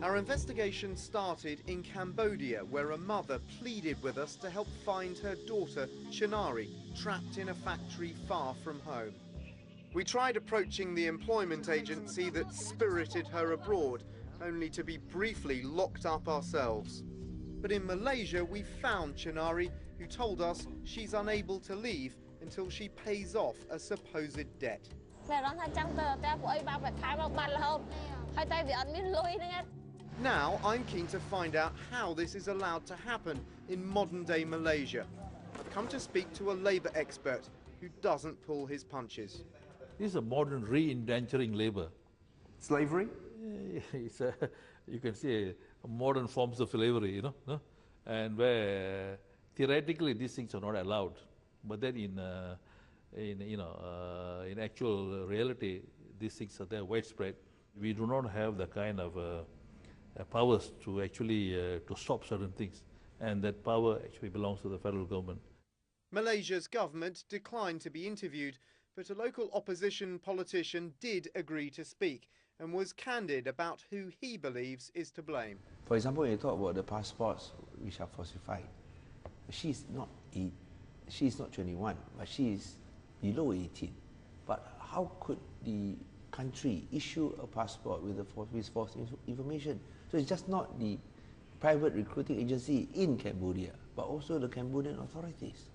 Our investigation started in Cambodia, where a mother pleaded with us to help find her daughter, Chinari, trapped in a factory far from home. We tried approaching the employment agency that spirited her abroad, only to be briefly locked up ourselves. But in Malaysia, we found Chinari, who told us she's unable to leave until she pays off a supposed debt. Now, I'm keen to find out how this is allowed to happen in modern-day Malaysia. I've come to speak to a labour expert who doesn't pull his punches. This is a modern re-endangering labour. Slavery? It's you can say modern forms of slavery, you know, no? And where theoretically these things are not allowed, but then in actual reality these things are there widespread. We do not have the kind of powers to actually to stop certain things, and that power actually belongs to the federal government. Malaysia's government declined to be interviewed, but a local opposition politician did agree to speak and was candid about who he believes is to blame. For example, when you talk about the passports which are falsified, she's not 21, but she is below 18. But how could the country issue a passport with false information? So it's just not the private recruiting agency in Cambodia, but also the Cambodian authorities.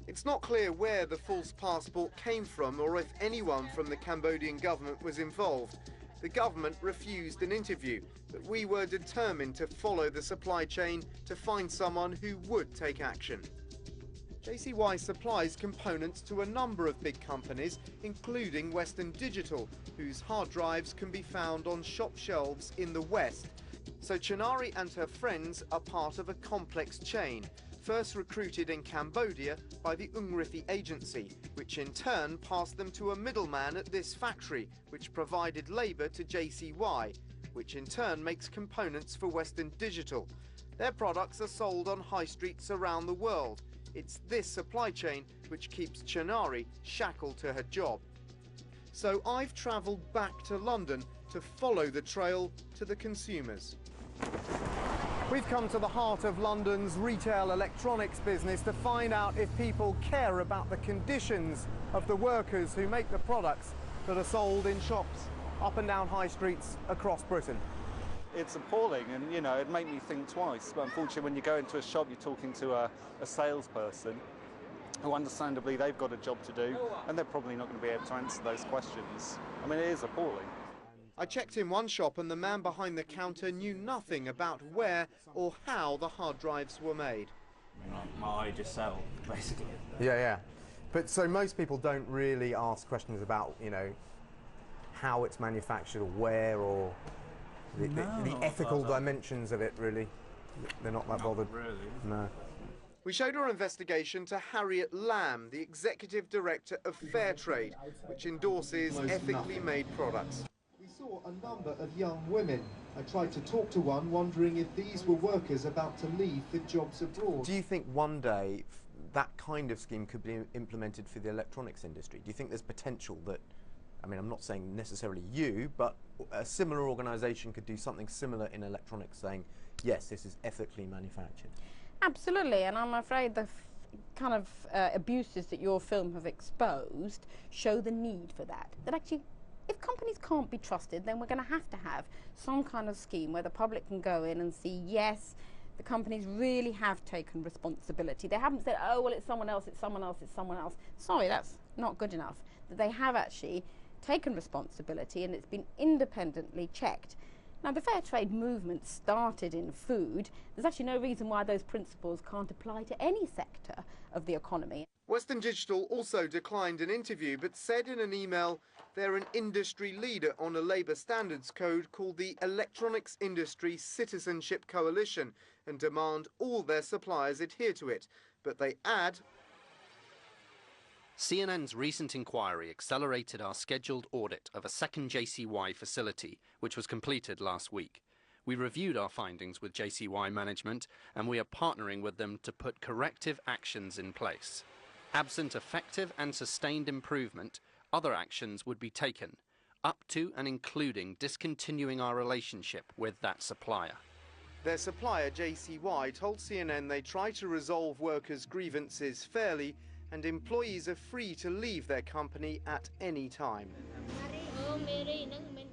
It's not clear where the false passport came from or if anyone from the Cambodian government was involved. The government refused an interview, but we were determined to follow the supply chain to find someone who would take action. JCY supplies components to a number of big companies, including Western Digital, whose hard drives can be found on shop shelves in the West. So Chinari and her friends are part of a complex chain, first recruited in Cambodia by the Ungrithi agency, which in turn passed them to a middleman at this factory, which provided labour to JCY, which in turn makes components for Western Digital. Their products are sold on high streets around the world. It's this supply chain which keeps Chinari shackled to her job. So I've travelled back to London to follow the trail to the consumers. We've come to the heart of London's retail electronics business to find out if people care about the conditions of the workers who make the products that are sold in shops up and down high streets across Britain. It's appalling, and you know, it made me think twice. But unfortunately, when you go into a shop, you're talking to a salesperson who understandably they've got a job to do, and they're probably not going to be able to answer those questions. I mean, it is appalling. I checked in one shop and the man behind the counter knew nothing about where or how the hard drives were made. I just sell, basically. Yeah. But so most people don't really ask questions about, you know, how it's manufactured or where or the ethical dimensions of it, really. They're not that bothered. Really? No. We showed our investigation to Harriet Lamb, the Executive Director of Fairtrade, which endorses ethically made products. We saw a number of young women. I tried to talk to one, wondering if these were workers about to leave for jobs abroad. Do you think one day that kind of scheme could be implemented for the electronics industry? Do you think there's potential that, I mean, I'm not saying necessarily you, but a similar organisation could do something similar in electronics, saying, yes, this is ethically manufactured? Absolutely, and I'm afraid the kind of abuses that your film have exposed show the need for that. That actually, if companies can't be trusted, then we're going to have some kind of scheme where the public can go in and see, yes, the companies really have taken responsibility. They haven't said, oh, well, it's someone else, it's someone else, it's someone else. Sorry, that's not good enough. That they have actually taken responsibility and it's been independently checked. Now, the fair trade movement started in food. There's actually no reason why those principles can't apply to any sector of the economy. Western Digital also declined an interview, but said in an email they're an industry leader on a labour standards code called the Electronics Industry Citizenship Coalition and demand all their suppliers adhere to it. But they add, CNN's recent inquiry accelerated our scheduled audit of a second JCY facility, which was completed last week. We reviewed our findings with JCY management, and we are partnering with them to put corrective actions in place. Absent effective and sustained improvement, other actions would be taken. up to and including discontinuing our relationship with that supplier. Their supplier, JCY, told CNN they try to resolve workers' grievances fairly and employees are free to leave their company at any time.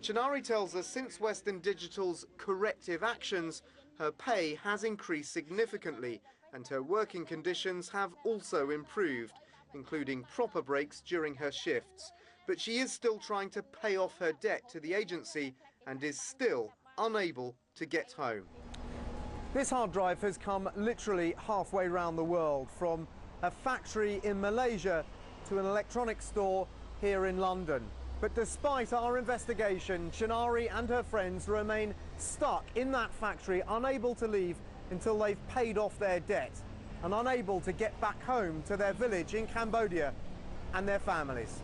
Chinari tells us since Western Digital's corrective actions, her pay has increased significantly and her working conditions have also improved, including proper breaks during her shifts. But she is still trying to pay off her debt to the agency and is still unable to get home. This hard drive has come literally halfway round the world, from a factory in Malaysia to an electronics store here in London. But despite our investigation, Chinari and her friends remain stuck in that factory, unable to leave until they've paid off their debt and unable to get back home to their village in Cambodia and their families.